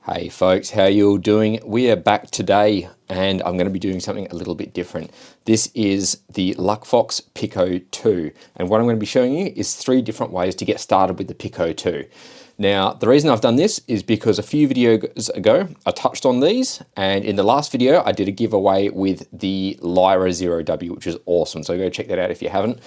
Hey folks, how you all doing? We are back today and I'm going to be doing something a little bit different. This is the Luckfox Pico 2 and what I'm going to be showing you is 3 different ways to get started with the Pico 2. Now the reason I've done this is because a few videos ago I touched on these, and in the last video I did a giveaway with the Lyra 0W, which is awesome, so go check that out if you haven't.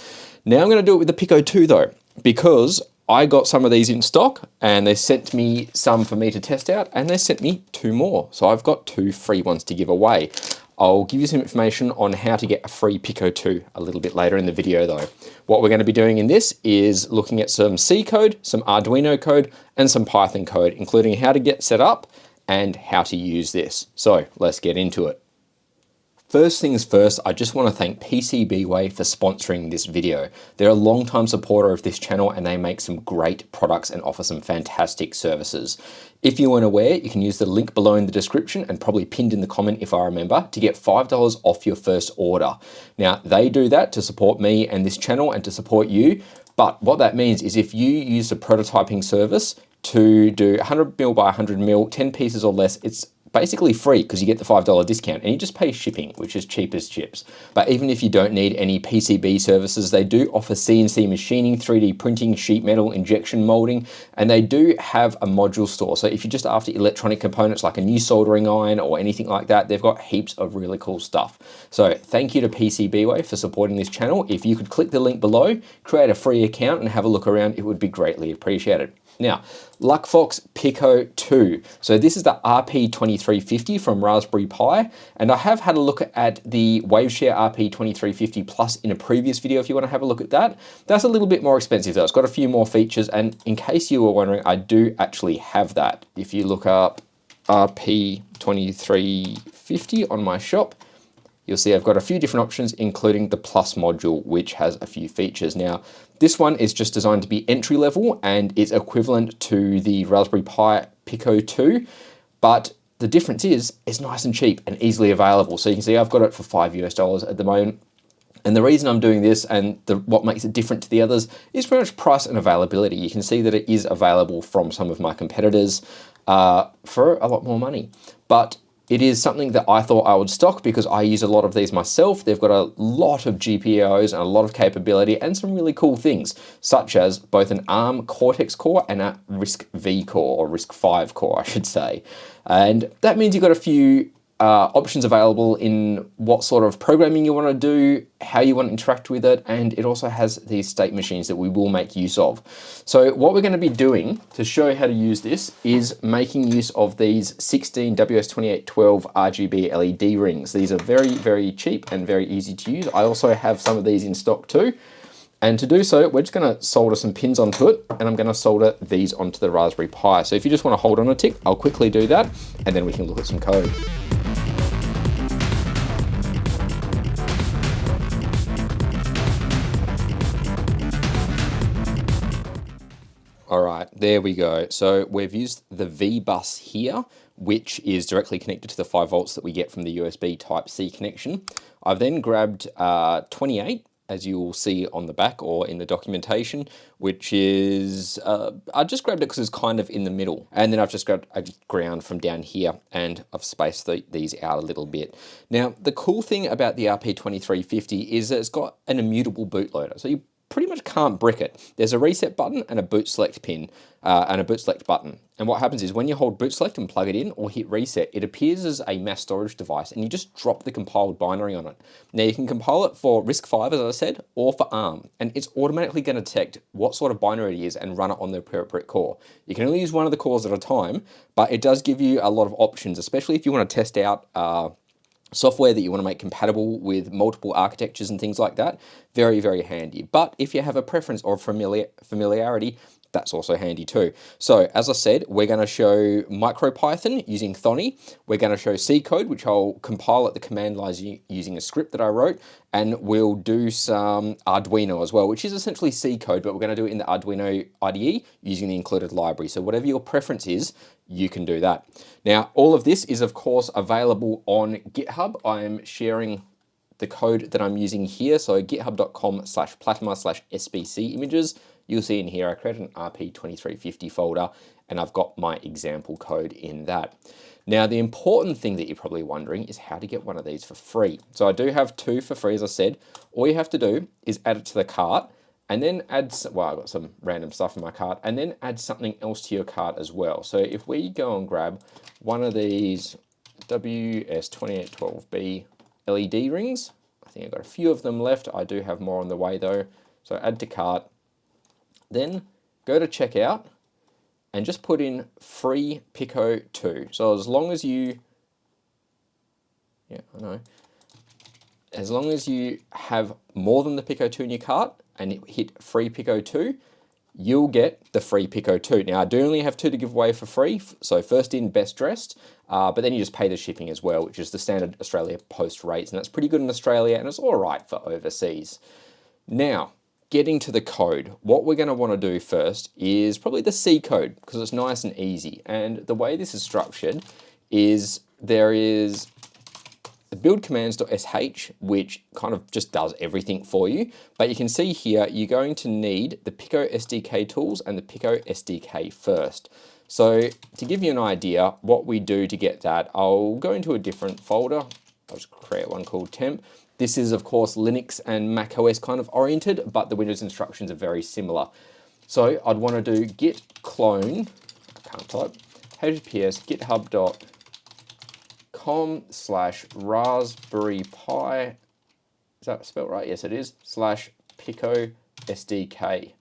Now I'm going to do it with the Pico 2 though, because I got some of these in stock and they sent me some for me to test out, and they sent me 2 more. So I've got 2 free ones to give away. I'll give you some information on how to get a free Pico 2 a little bit later in the video though. What we're going to be doing in this is looking at some C code, some Arduino code, and some Python code, including how to get set up and how to use this. So let's get into it. First things first, I just want to thank PCBWay for sponsoring this video. They're a long-time supporter of this channel and they make some great products and offer some fantastic services. If you weren't aware, you can use the link below in the description and probably pinned in the comment if I remember, to get $5 off your first order. Now, they do that to support me and this channel and to support you, but what that means is if you use the prototyping service to do 100ml by 100ml, 10 pieces or less, it's basically free because you get the $5 discount and you just pay shipping, which is cheap as chips. But even if you don't need any PCB services, they do offer CNC machining, 3D printing, sheet metal, injection molding, and they do have a module store. So if you're just after electronic components like a new soldering iron or anything like that, they've got heaps of really cool stuff. So thank you to PCBWay for supporting this channel. If you could click the link below, create a free account and have a look around, it would be greatly appreciated. Now, Luckfox Pico 2. So this is the RP2350 from Raspberry Pi, and I have had a look at the Waveshare RP2350 Plus in a previous video if you want to have a look at that. That's a little bit more expensive though. It's got a few more features, and in case you were wondering, I do actually have that. If you look up RP2350 on my shop, you'll see I've got a few different options, including the Plus module, which has a few features. Now, this one is just designed to be entry level and is equivalent to the Raspberry Pi Pico 2, but the difference is it's nice and cheap and easily available. So you can see I've got it for $5 at the moment. And the reason I'm doing this and what makes it different to the others is pretty much price and availability. You can see that it is available from some of my competitors for a lot more money. But it is something that I thought I would stock because I use a lot of these myself. They've got a lot of GPIOs and a lot of capability and some really cool things, such as both an ARM Cortex core and a RISC-V core, or RISC-V core, I should say. And that means you've got a few options available in what sort of programming you want to do, how you want to interact with it, and it also has these state machines that we will make use of. So what we're going to be doing to show you how to use this is making use of these 16 WS2812 RGB LED rings. These are very, very cheap and very easy to use. I also have some of these in stock too. And to do so, we're just going to solder some pins onto it, and I'm going to solder these onto the Raspberry Pi. So if you just want to hold on a tick, I'll quickly do that, and then we can look at some code. All right, there we go. So we've used the V bus here, which is directly connected to the 5 volts that we get from the USB Type-C connection. I've then grabbed 28, as you will see on the back or in the documentation, which is, I just grabbed it because it's kind of in the middle. And then I've just grabbed a ground from down here, and I've spaced these out a little bit. Now, the cool thing about the RP2350 is that it's got an immutable bootloader. So you pretty much can't brick it. There's a reset button and a boot select pin and a boot select button. And what happens is when you hold boot select and plug it in or hit reset, it appears as a mass storage device and you just drop the compiled binary on it. Now you can compile it for RISC-V, as I said, or for ARM, and it's automatically going to detect what sort of binary it is and run it on the appropriate core. You can only use one of the cores at a time, but it does give you a lot of options, especially if you want to test out software that you want to make compatible with multiple architectures and things like that. Very, very handy. But if you have a preference or familiarity, that's also handy too. So as I said, we're going to show MicroPython using Thonny. We're going to show C code, which I'll compile at the command lines using a script that I wrote. And we'll do some Arduino as well, which is essentially C code, but we're going to do it in the Arduino IDE using the included library. So whatever your preference is, you can do that. Now, all of this is of course available on GitHub. I'm sharing the code that I'm using here. So github.com/platima/sbc images. you'll see in here I created an RP2350 folder and I've got my example code in that. Now, the important thing that you're probably wondering is how to get one of these for free. So I do have 2 for free, as I said. All you have to do is add it to the cart and then add, well, I've got some random stuff in my cart, and then add something else to your cart as well. So if we go and grab one of these WS2812B LED rings, I think I've got a few of them left. I do have more on the way though. So add to cart, then go to checkout and just put in free Pico 2. So as long as you, as long as you have more than the Pico 2 in your cart and hit free Pico 2, you'll get the free Pico 2. Now, I do only have 2 to give away for free, so first in, best dressed, but then you just pay the shipping as well, which is the standard Australia Post rates, and that's pretty good in Australia, and it's all right for overseas. Now, getting to the code, what we're going to want to do first is probably the C code, because it's nice and easy, and the way this is structured is there is the build commands.sh, which kind of just does everything for you. But you can see here, you're going to need the Pico SDK tools and the Pico SDK first. So to give you an idea, what we do to get that, I'll go into a different folder. I'll just create one called temp. This is, of course, Linux and Mac OS kind of oriented, but the Windows instructions are very similar. So I'd want to do git clone, I can't type, https github.com/Raspberry Pi, is that spelled right? Yes, it is, /Pico SDK.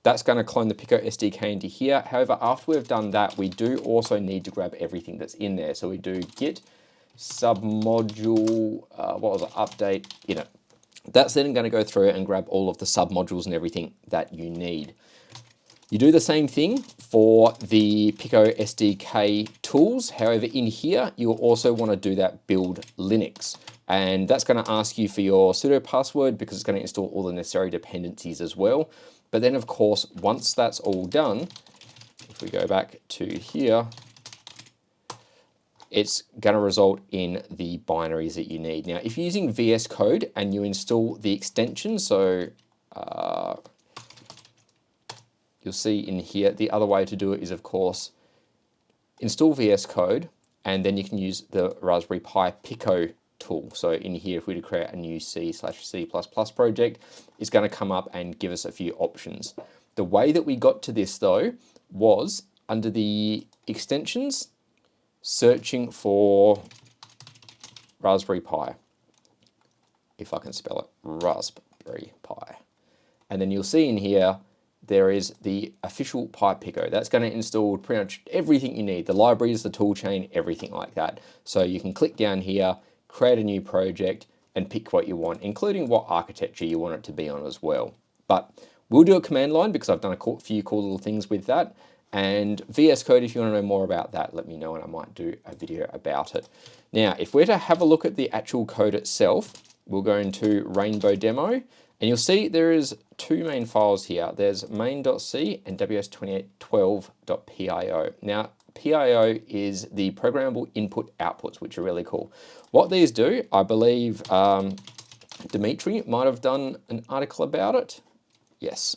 That's going to clone the Pico SDK into here. However, after we've done that, we do also need to grab everything that's in there. So we do git submodule, update init. That's then going to go through and grab all of the submodules and everything that you need. You do the same thing for the Pico SDK tools. However, in here, you'll also want to do that build Linux. And that's going to ask you for your sudo password because it's going to install all the necessary dependencies as well. But then, of course, once that's all done, if we go back to here, it's going to result in the binaries that you need. Now, if you're using VS Code and you install the extension, so you'll see in here, the other way to do it is, of course, install VS Code, and then you can use the Raspberry Pi Pico tool. So in here, if we were to create a new C/C++ project, it's going to come up and give us a few options. The way that we got to this, though, was under the extensions, searching for Raspberry Pi, if I can spell it, Raspberry Pi. And then you'll see in here, there is the official Pi Pico. That's going to install pretty much everything you need, the libraries, the toolchain, everything like that. So you can click down here, create a new project, and pick what you want, including what architecture you want it to be on as well. But we'll do a command line because I've done a few cool little things with that. And VS Code, if you want to know more about that, let me know and I might do a video about it. Now, if we're to have a look at the actual code itself, we'll go into Rainbow Demo, and you'll see there is 2 main files here. There's main.c and ws2812.pio. Now, PIO is the programmable input outputs, which are really cool. What these do, I believe Dimitri might have done an article about it. Yes.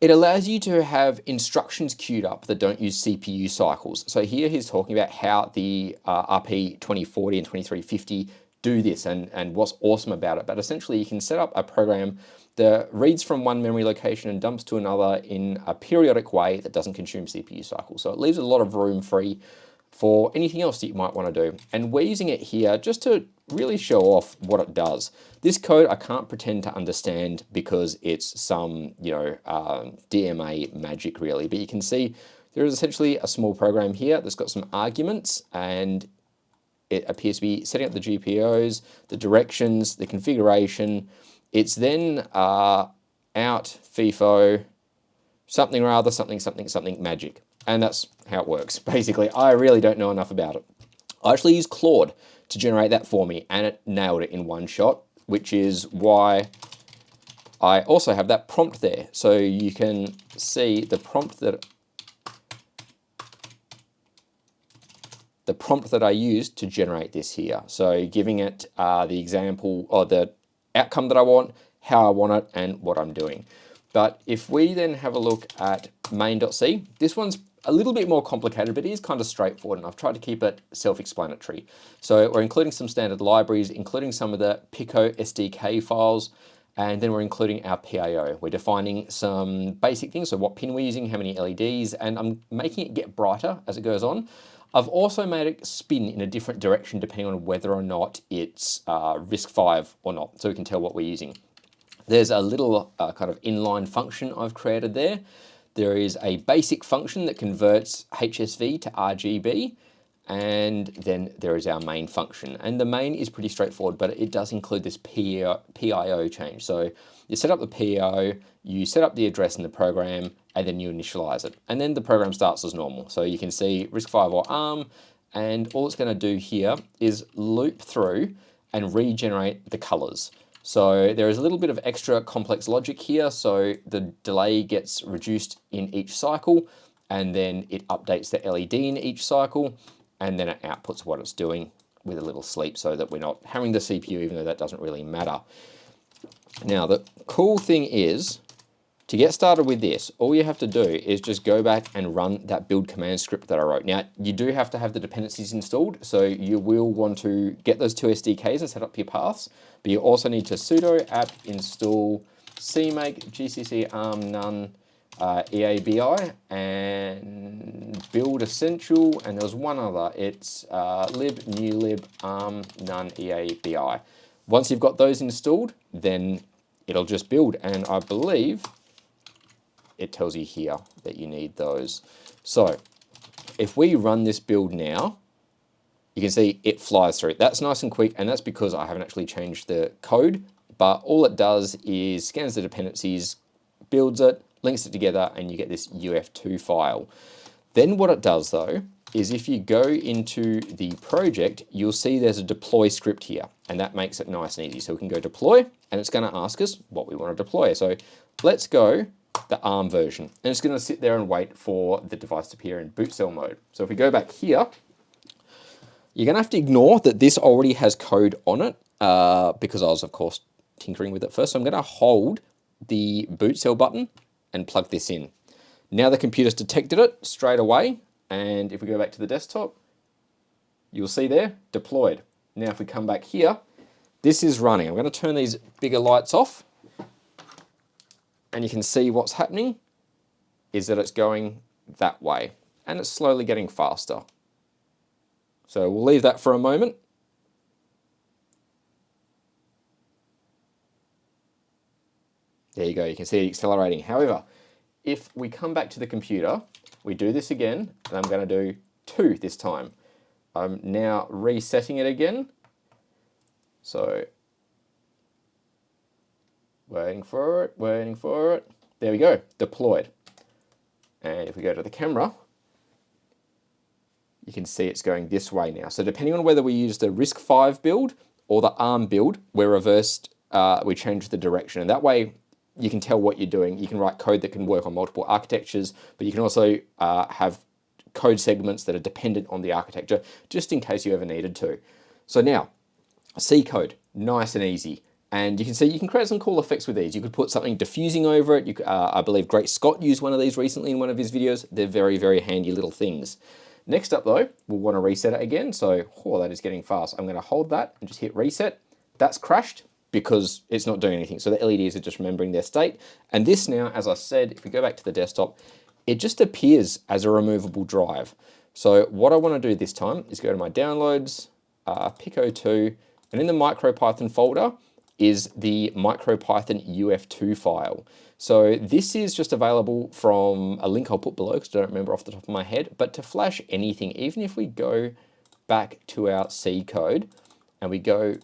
It allows you to have instructions queued up that don't use CPU cycles. So here he's talking about how the RP2040 and 2350 do this and what's awesome about it. But essentially you can set up a program that reads from one memory location and dumps to another in a periodic way that doesn't consume CPU cycles. So it leaves a lot of room free for anything else that you might want to do. And we're using it here just to really show off what it does. This code I can't pretend to understand because it's some, DMA magic really, but you can see there is essentially a small program here that's got some arguments, and it appears to be setting up the GPIOs, the directions, the configuration. It's then out FIFO, something or other, something magic. And that's how it works. Basically, I really don't know enough about it. I actually used Claude to generate that for me, and it nailed it in one shot, which is why I also have that prompt there. So you can see the prompt that I used to generate this here. So giving it the example or the outcome that I want, how I want it, and what I'm doing. But if we then have a look at main.c, this one's a little bit more complicated, but it is kind of straightforward, and I've tried to keep it self-explanatory. So we're including some standard libraries, including some of the Pico SDK files, and then we're including our PIO. We're defining some basic things, so what pin we're using, how many LEDs, and I'm making it get brighter as it goes on. I've also made it spin in a different direction depending on whether or not it's RISC-V or not, so we can tell what we're using. There's a little kind of inline function I've created there. There is a basic function that converts HSV to RGB, and then there is our main function. And the main is pretty straightforward, but it does include this PIO change. So you set up the PIO, you set up the address in the program, and then you initialize it. And then the program starts as normal. So you can see RISC-V or ARM, and all it's going to do here is loop through and regenerate the colors. So there is a little bit of extra complex logic here. So the delay gets reduced in each cycle, and then it updates the LED in each cycle, and then it outputs what it's doing with a little sleep so that we're not hammering the CPU, even though that doesn't really matter. Now, the cool thing is, to get started with this, all you have to do is just go back and run that build command script that I wrote. Now, you do have to have the dependencies installed, so you will want to get those two SDKs and set up your paths, but you also need to sudo apt install cmake gcc arm none EABI and build essential, and there was one other, it's lib new lib arm none EABI. Once you've got those installed, then it'll just build, and I believe it tells you here that you need those. So if we run this build now, you can see it flies through. That's nice and quick, and that's because I haven't actually changed the code, but all it does is scans the dependencies, builds it, links it together, and you get this UF2 file. Then what it does though, is if you go into the project, you'll see there's a deploy script here, and that makes it nice and easy. So we can go deploy, and it's going to ask us what we want to deploy. So let's go the ARM version, and it's going to sit there and wait for the device to appear in boot cell mode. So if we go back here, you're going to have to ignore that this already has code on it, because I was of course tinkering with it first. So I'm going to hold the boot cell button and plug this in. Now the computer's detected it straight away, and if we go back to the desktop, you'll see there, deployed. Now if we come back here, this is running. I'm going to turn these bigger lights off, and you can see what's happening is that it's going that way, and it's slowly getting faster. So we'll leave that for a moment. There you go, you can see it accelerating. However, if we come back to the computer, we do this again, and I'm going to do 2 this time. I'm now resetting it again. So, waiting for it, waiting for it. There we go, deployed. And if we go to the camera, you can see it's going this way now. So depending on whether we use the RISC-V build or the ARM build, we're reversed, we change the direction. And that way, you can tell what you're doing. You can write code that can work on multiple architectures, but you can also have code segments that are dependent on the architecture, just in case you ever needed to. So now, C code, nice and easy. And you can see you can create some cool effects with these. You could put something diffusing over it. You could, I believe Great Scott used one of these recently in one of his videos. They're very, very handy little things. Next up though, we'll want to reset it again. So, that is getting fast. I'm going to hold that and just hit reset. That's crashed because it's not doing anything. So the LEDs are just remembering their state. And this now, as I said, if we go back to the desktop, it just appears as a removable drive. So what I want to do this time is go to my downloads, Pico 2, and in the MicroPython folder is the MicroPython UF2 file. So this is just available from a link I'll put below because I don't remember off the top of my head, but to flash anything, even if we go back to our C code and we go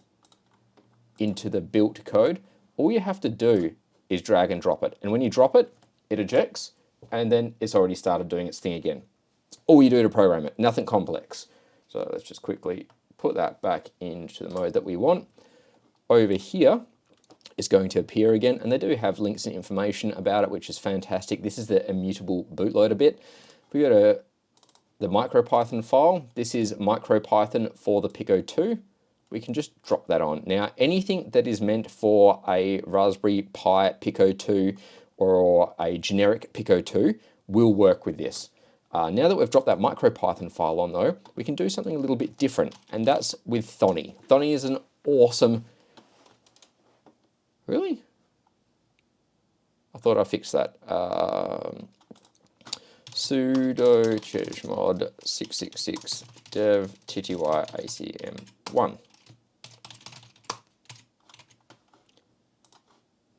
into the built code, all you have to do is drag and drop it. And when you drop it, it ejects, and then it's already started doing its thing again. All you do to program it, nothing complex. So let's just quickly put that back into the mode that we want. Over here, it's going to appear again, and they do have links and information about it, which is fantastic. This is the immutable bootloader bit. If we go to the MicroPython file, this is MicroPython for the Pico 2. We can just drop that on. Now, anything that is meant for a Raspberry Pi Pico 2 or a generic Pico 2 will work with this. Now that we've dropped that MicroPython file on though, we can do something a little bit different, and that's with Thonny. Thonny is an awesome... Really? I thought I fixed that. Sudo chmod 666 dev tty acm1.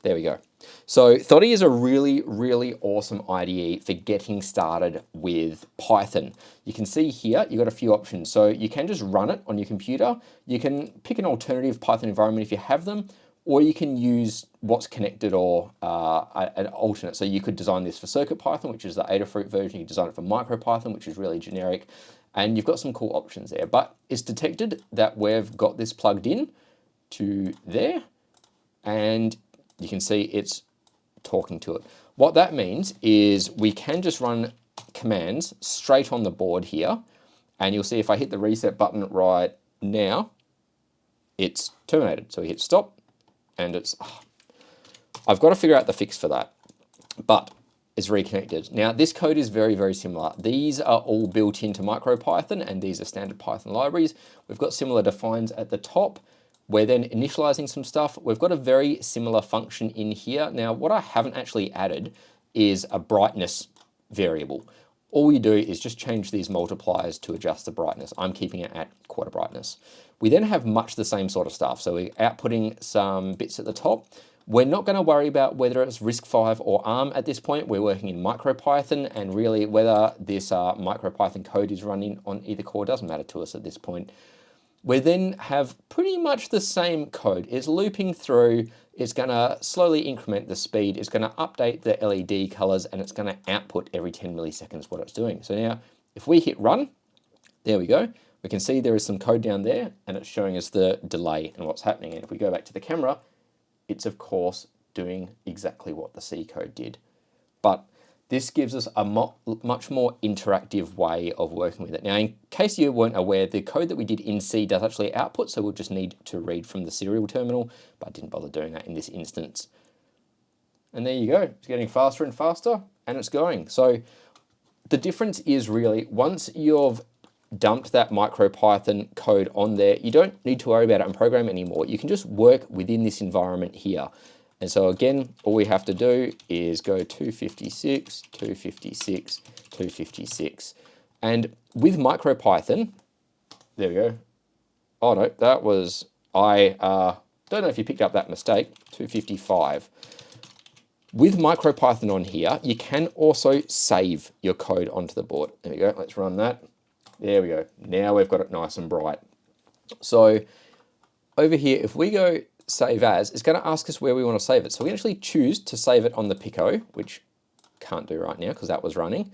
There we go. So Thonny is a really, really awesome IDE for getting started with Python. You can see here, you've got a few options. So you can just run it on your computer. You can pick an alternative Python environment if you have them, or you can use what's connected or an alternate. So you could design this for CircuitPython, which is the Adafruit version. You can design it for MicroPython, which is really generic. And you've got some cool options there. But it's detected that we've got this plugged in to there, and you can see it's talking to it. What that means is we can just run commands straight on the board here, and you'll see if I hit the reset button right now, it's terminated. So we hit stop, and it's... I've got to figure out the fix for that, but it's reconnected. Now this code is very, very similar. These are all built into MicroPython, and these are standard Python libraries. We've got similar defines at the top. We're then initializing some stuff. We've got a very similar function in here. Now, what I haven't actually added is a brightness variable. All you do is just change these multipliers to adjust the brightness. I'm keeping it at quarter brightness. We then have much the same sort of stuff. So we're outputting some bits at the top. We're not going to worry about whether it's RISC-V or ARM at this point. We're working in MicroPython, and really whether this MicroPython code is running on either core doesn't matter to us at this point. We then have pretty much the same code. It's looping through, it's going to slowly increment the speed, it's going to update the LED colors, and it's going to output every 10 milliseconds what it's doing. So now, if we hit run, there we go. We can see there is some code down there, and it's showing us the delay and what's happening. And if we go back to the camera, it's of course doing exactly what the C code did. But this gives us a much more interactive way of working with it. Now, in case you weren't aware, the code that we did in C does actually output, so we'll just need to read from the serial terminal, but I didn't bother doing that in this instance. And there you go. It's getting faster and faster, and it's going. So the difference is really, once you've dumped that MicroPython code on there, you don't need to worry about it and program anymore. You can just work within this environment here. And so again, all we have to do is go 256, 256, 256. And with MicroPython, there we go. Oh no, that was, I don't know if you picked up that mistake, 255. With MicroPython on here, you can also save your code onto the board. There we go, let's run that. There we go. Now we've got it nice and bright. So over here, if we go save as, it's going to ask us where we want to save it. So we actually choose to save it on the Pico, which can't do right now because that was running.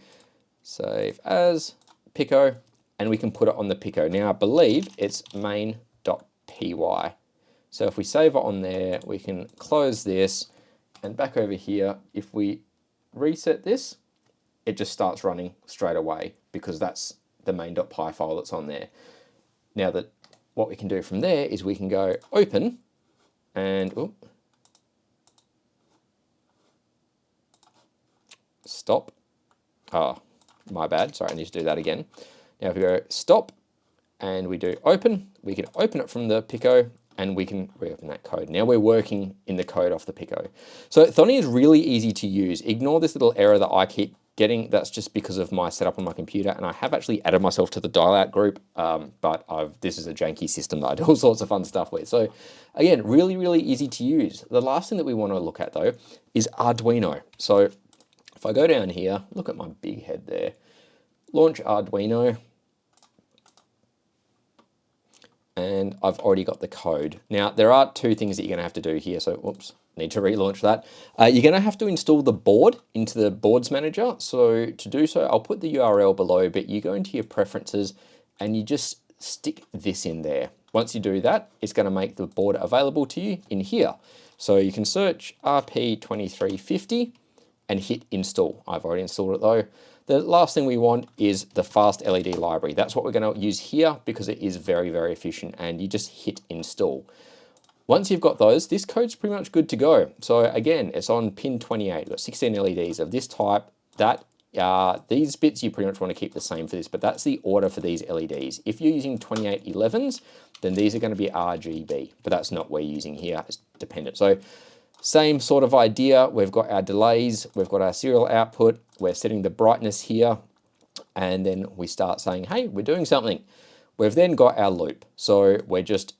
Save as Pico, and we can put it on the Pico. Now I believe it's main.py. So if we save it on there, we can close this, and back over here, if we reset this, it just starts running straight away because that's the main.py file that's on there. Now that what we can do from there is we can go open and stop. Oh, my bad. Sorry, I need to do that again. Now if we go stop and we do open, we can open it from the Pico and we can reopen that code. Now we're working in the code off the Pico. So Thonny is really easy to use. Ignore this little error that I keep getting. That's just because of my setup on my computer, and I have actually added myself to the dial-out group, but this is a janky system that I do all sorts of fun stuff with. So again, really, really easy to use. The last thing that we want to look at though is Arduino. So if I go down here, look at my big head there, launch Arduino, and I've already got the code. Now, there are two things that you're going to have to do here. So, whoops, need to relaunch that. You're going to have to install the board into the boards manager. So to do so, I'll put the URL below, but you go into your preferences and you just stick this in there. Once you do that, it's going to make the board available to you in here. So you can search RP2350 and hit install. I've already installed it though. The last thing we want is the fast LED library. That's what we're going to use here because it is very, very efficient, and you just hit install. Once you've got those, this code's pretty much good to go. So again, it's on pin 28. We've got 16 LEDs of this type. These bits you pretty much want to keep the same for this, but that's the order for these LEDs. If you're using 2811s, then these are going to be RGB, but that's not what we're using here. It's dependent. So same sort of idea. We've got our delays, we've got our serial output, we're setting the brightness here, and then we start saying, hey, we're doing something. We've then got our loop. So we're just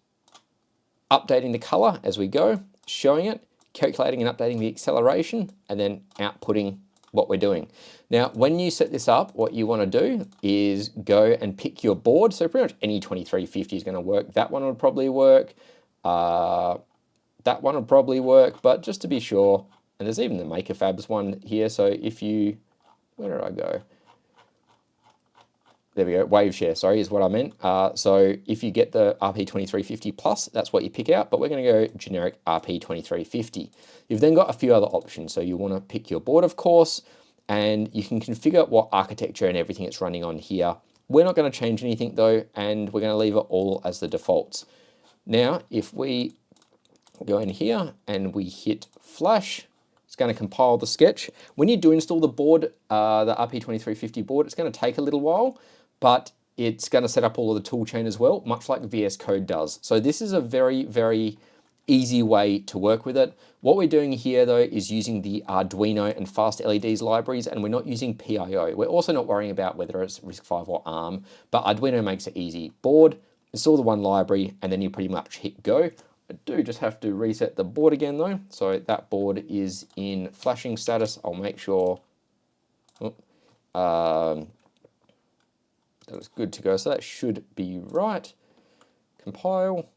updating the color as we go, showing it, calculating and updating the acceleration, and then outputting what we're doing. Now, when you set this up, what you want to do is go and pick your board. So pretty much any 2350 is going to work. That one would probably work. That one would probably work, but just to be sure, and there's even the MakerFabs one here. So if you, where did I go? There we go, WaveShare, sorry, is what I meant. So if you get the RP2350 Plus, that's what you pick out, but we're going to go generic RP2350. You've then got a few other options. So you want to pick your board, of course, and you can configure what architecture and everything it's running on here. We're not going to change anything though, and we're going to leave it all as the defaults. Now, if we go in here and we hit flash, it's going to compile the sketch. When you do install the board, the RP2350 board, it's going to take a little while, but it's going to set up all of the tool chain as well, much like VS Code does. So this is a very, very easy way to work with it. What we're doing here though is using the Arduino and Fast LEDs libraries, and we're not using PIO. We're also not worrying about whether it's RISC-V or ARM, but Arduino makes it easy. Board, install the one library, and then you pretty much hit go. I do just have to reset the board again though. So that board is in flashing status. I'll make sure that was good to go. So that should be right. Compile.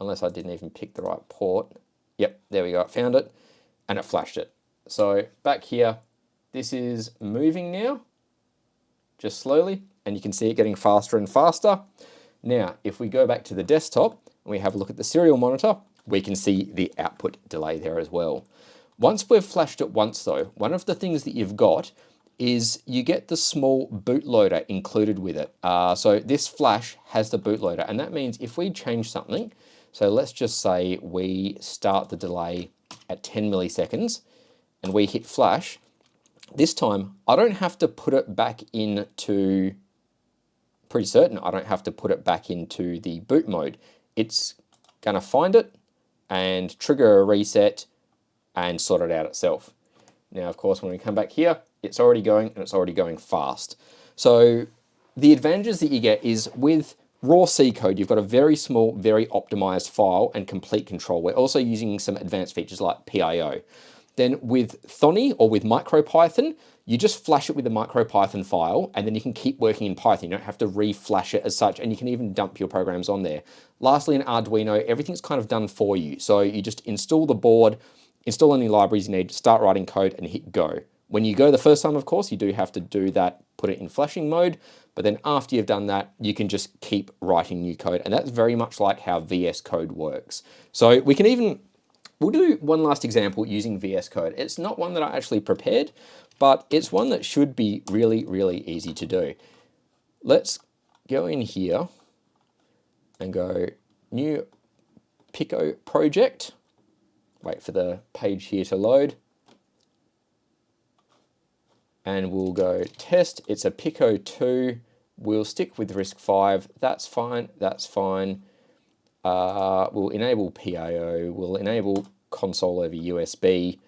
Unless I didn't even pick the right port. Yep, there we go, I found it, and it flashed it. So back here, this is moving now, just slowly, and you can see it getting faster and faster. Now, if we go back to the desktop, and we have a look at the serial monitor, we can see the output delay there as well. Once we've flashed it once though, one of the things that you've got is you get the small bootloader included with it. So this flash has the bootloader, and that means if we change something, so let's just say we start the delay at 10 milliseconds and we hit flash, this time I don't have to put it back into, pretty certain I don't have to put it back into the boot mode. It's gonna find it and trigger a reset and sort it out itself. Now, of course, when we come back here, it's already going, and it's already going fast. So the advantages that you get is with raw C code, you've got a very small, very optimized file and complete control. We're also using some advanced features like PIO. Then with Thonny or with MicroPython, you just flash it with the MicroPython file, and then you can keep working in Python. You don't have to re-flash it as such, and you can even dump your programs on there. Lastly, in Arduino, everything's kind of done for you. So you just install the board, install any libraries you need, start writing code, and hit go. When you go the first time, of course, you do have to do that, put it in flashing mode, but then after you've done that, you can just keep writing new code, and that's very much like how VS Code works. So we can even, we'll do one last example using VS Code. It's not one that I actually prepared, but it's one that should be really, really easy to do. Let's go in here and go new Pico project. Wait for the page here to load. And we'll go test. It's a Pico 2. We'll stick with RISC-V. That's fine. That's fine. We'll enable PIO. We'll enable console over USB.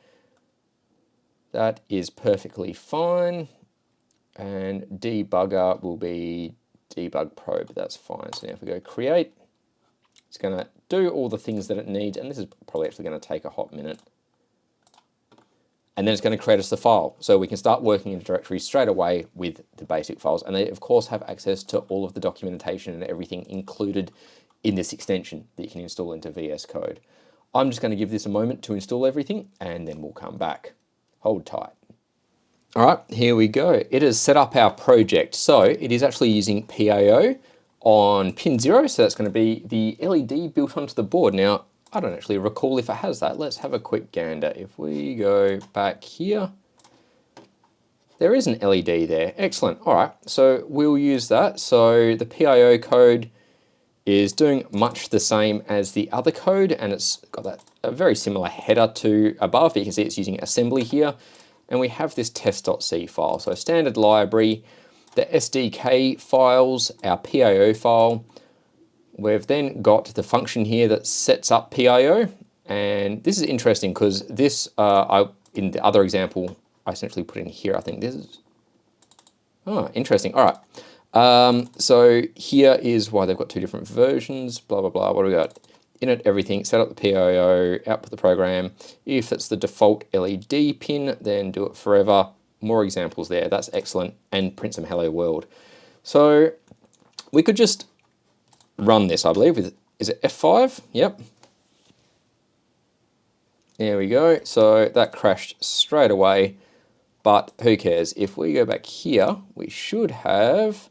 That is perfectly fine. And debugger will be debug probe. That's fine. So now if we go create, it's going to do all the things that it needs. And this is probably actually going to take a hot minute. And then it's going to create us the file. So we can start working in a directory straight away with the basic files. And they, of course, have access to all of the documentation and everything included in this extension that you can install into VS Code. I'm just going to give this a moment to install everything, and then we'll come back. Hold tight. All right, here we go. It has set up our project. So it is actually using PIO on pin 0. So that's going to be the LED built onto the board. Now, I don't actually recall if it has that. Let's have a quick gander. If we go back here, there is an LED there. Excellent. All right, so we'll use that. So the PIO code is doing much the same as the other code, and it's got that a very similar header to above, but you can see it's using assembly here. And we have this test.c file. So standard library, the SDK files, our PIO file. We've then got the function here that sets up PIO. And this is interesting because this, in the other example, I essentially put in here, I think this is, oh, interesting. All right. So here is why they've got two different versions, blah, blah, blah. What do we got? Init everything, set up the PIO, output the program. If it's the default LED pin, then do it forever. More examples there, that's excellent. And print some hello world. So we could just run this, I believe, with, is it F5? Yep. There we go. So that crashed straight away, but who cares? If we go back here, we should have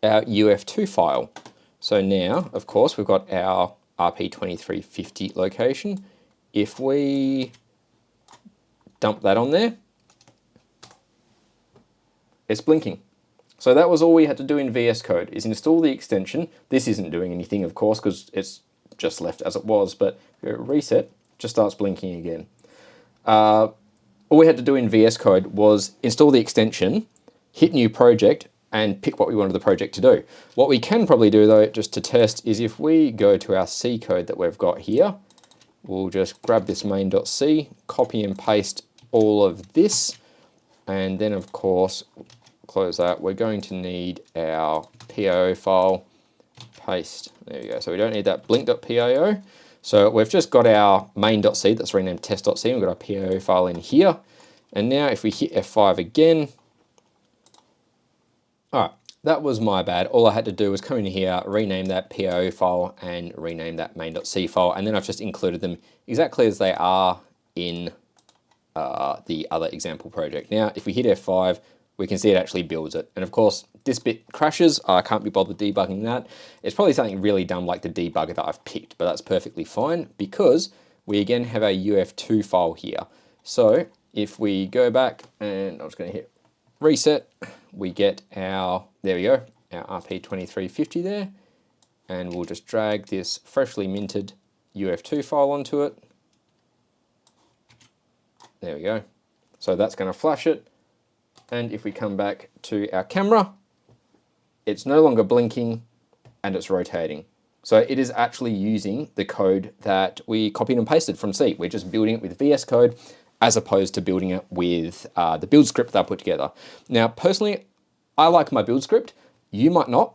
our UF2 file. So now, of course, we've got our RP2350 location. If we dump that on there, it's blinking. So that was all we had to do in VS Code, is install the extension. This isn't doing anything, of course, because it's just left as it was, but reset, it just starts blinking again. All we had to do in VS Code was install the extension, hit new project, and pick what we wanted the project to do. What we can probably do though, just to test, is if we go to our C code that we've got here, we'll just grab this main.c, copy and paste all of this, and then of course, close that. We're going to need our PIO file, paste, there you go. So we don't need that blink.pio. So we've just got our main.c that's renamed test.c, we've got our PIO file in here. And now if we hit F5 again, all right, that was my bad. All I had to do was come in here, rename that PIO file and rename that main.c file. And then I've just included them exactly as they are in the other example project. Now, if we hit F5, we can see it actually builds it. And of course, this bit crashes. I can't be bothered debugging that. It's probably something really dumb like the debugger that I've picked, but that's perfectly fine because we again have our UF2 file here. So if we go back and I'm just going to hit reset, we get our, there we go, our RP2350 there, and we'll just drag this freshly minted UF2 file onto it. There we go. So that's going to flash it. And if we come back to our camera, it's no longer blinking and it's rotating. So it is actually using the code that we copied and pasted from C. We're just building it with VS Code as opposed to building it with the build script that I put together. Now, personally, I like my build script. You might not.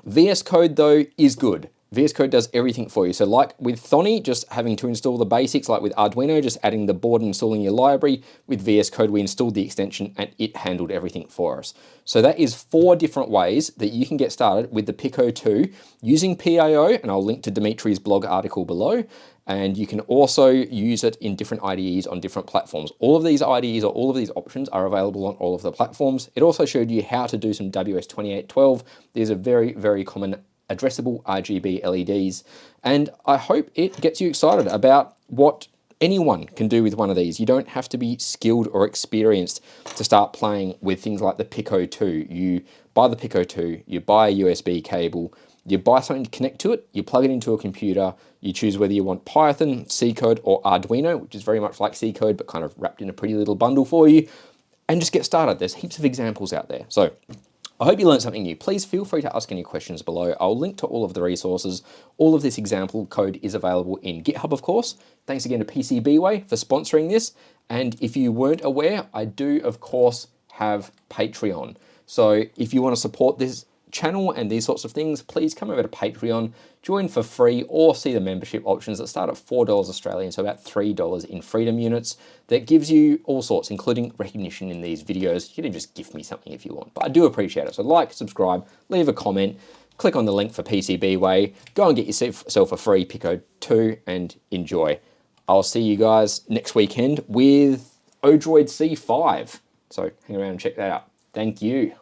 VS Code, though, is good. VS Code does everything for you. So like with Thonny, just having to install the basics, like with Arduino, just adding the board and installing your library. With VS Code, we installed the extension and it handled everything for us. So that is 4 different ways that you can get started with the Pico 2 using PIO, and I'll link to Dimitri's blog article below. And you can also use it in different IDEs on different platforms. All of these IDEs or all of these options are available on all of the platforms. It also showed you how to do some WS2812. These are very, very common addressable RGB LEDs. And I hope it gets you excited about what anyone can do with one of these. You don't have to be skilled or experienced to start playing with things like the Pico 2. You buy the Pico 2, you buy a USB cable, you buy something to connect to it, you plug it into a computer, you choose whether you want Python, C code, or Arduino, which is very much like C code, but kind of wrapped in a pretty little bundle for you, and just get started. There's heaps of examples out there. So I hope you learned something new. Please feel free to ask any questions below. I'll link to all of the resources. All of this example code is available in GitHub, of course. Thanks again to PCBWay for sponsoring this. And if you weren't aware, I do, of course, have Patreon. So if you want to support this channel and these sorts of things, please come over to Patreon, join for free, or see the membership options that start at $4 Australian, so about $3 in freedom units. That gives you all sorts, including recognition in these videos. You can just gift me something if you want, but I do appreciate it. So like, subscribe, leave a comment, click on the link for PCBWay, go and get yourself a free Pico 2 and enjoy. I'll see you guys next weekend with Odroid C5. So hang around and check that out. Thank you.